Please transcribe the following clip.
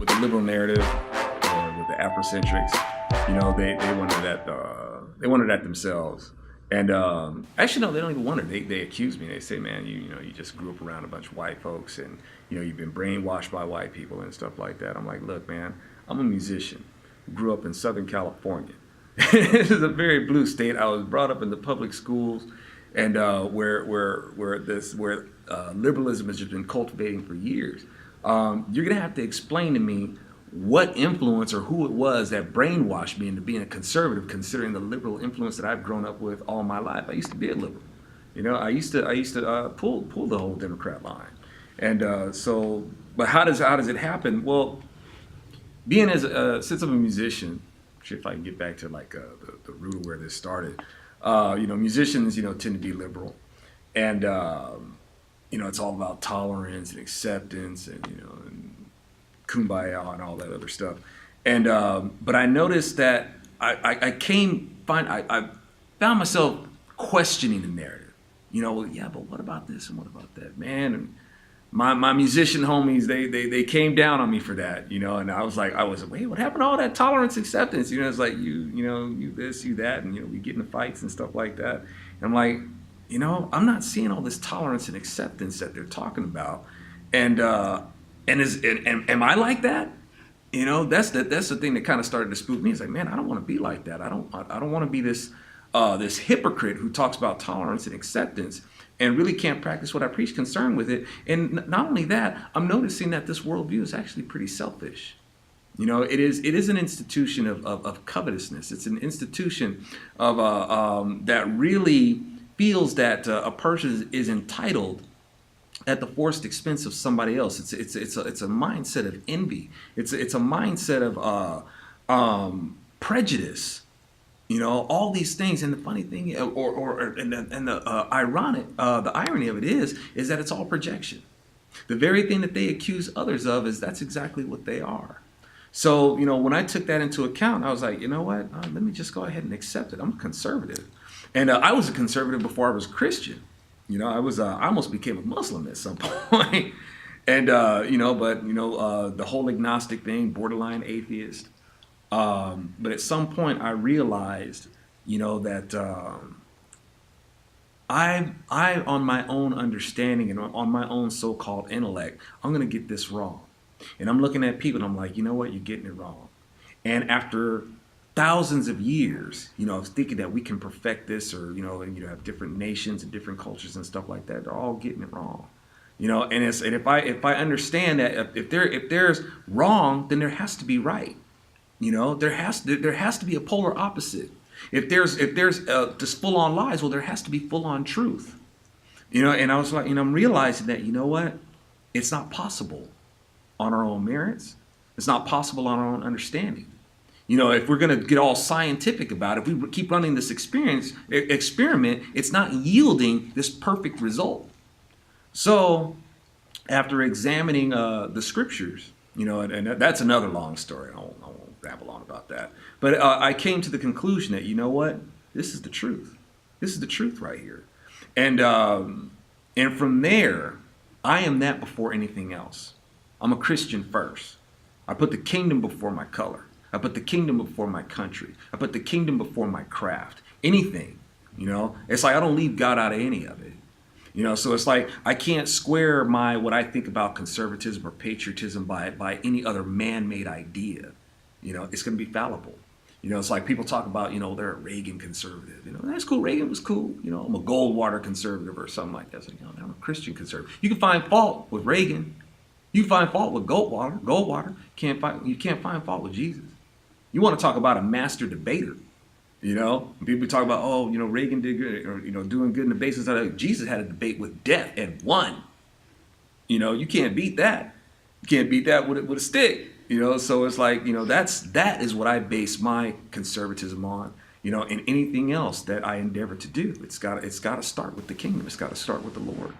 with the liberal narrative or with the Afrocentrics, they wonder that themselves. And actually, no, they don't even wonder. They accuse me. They say, man, you just grew up around a bunch of white folks, and you've been brainwashed by white people and stuff like that. I'm like, look, man, I'm a musician. Grew up in Southern California. This is a very blue state. I was brought up in the public schools, and where liberalism has just been cultivating for years. You're gonna have to explain to me what influence or who it was that brainwashed me into being a conservative, considering the liberal influence that I've grown up with all my life. I used to be a liberal. I used to pull the whole Democrat line, and but how does it happen? Well, being since I'm a musician, if I can get back to like the root of where this started, musicians tend to be liberal, and it's all about tolerance and acceptance and kumbaya and all that other stuff. And but I noticed that I found myself questioning the narrative. Well, yeah, but what about this and what about that, man? And my musician homies, they came down on me for that, and I was wait, what happened to all that tolerance, acceptance? It's like you this, you that, and we get into fights and stuff like that. And I'm like, I'm not seeing all this tolerance and acceptance that they're talking about. And am I like that? That's the thing that kind of started to spook me. It's like, man, I don't want to be like that. I don't want to be this hypocrite who talks about tolerance and acceptance and really can't practice what I preach, concerned with it. And not only that, I'm noticing that this worldview is actually pretty selfish. It is an institution of covetousness. It's an institution of that really feels that a person is entitled at the forced expense of somebody else. It's a mindset of envy. It's a mindset of prejudice. All these things. And the funny thing, the irony of it is that it's all projection. The very thing that they accuse others of that's exactly what they are. So when I took that into account, I was like, you know what? Let me just go ahead and accept it. I'm a conservative, and I was a conservative before I was a Christian. I almost became a Muslim at some point, and the whole agnostic thing, borderline atheist. But at some point, I realized, that I, on my own understanding and on my own so-called intellect, I'm gonna get this wrong. And I'm looking at people, and I'm like, you know what, you're getting it wrong. And after thousands of years, of thinking that we can perfect this, or and have different nations and different cultures and stuff like that, they're all getting it wrong. And if I understand that if there's wrong, then there has to be right. There has to be a polar opposite. If there's just full on lies, well, there has to be full on truth. And I was like, I'm realizing that what, it's not possible on our own merits. It's not possible on our own understanding. If we're going to get all scientific about it, if we keep running this experiment, it's not yielding this perfect result. So, after examining the scriptures, and that's another long story. I won't babble on about that. But I came to the conclusion that what, this is the truth. This is the truth right here, and from there, I am that before anything else. I'm a Christian first. I put the kingdom before my color. I put the kingdom before my country. I put the kingdom before my craft. Anything, it's like I don't leave God out of any of it. So it's like I can't square what I think about conservatism or patriotism by any other man-made idea. It's going to be fallible. It's like people talk about, they're a Reagan conservative. That's cool. Reagan was cool. I'm a Goldwater conservative or something like that. It's like, I'm a Christian conservative. You can find fault with Reagan. You can find fault with Goldwater. You can't find fault with Jesus. You want to talk about a master debater. People talk about, Reagan did good, or, doing good in the basis of Jesus had a debate with death and won. You can't beat that. You can't beat that with a stick. So it's like, that is what I base my conservatism on, and anything else that I endeavor to do. It's got to start with the kingdom. It's got to start with the Lord.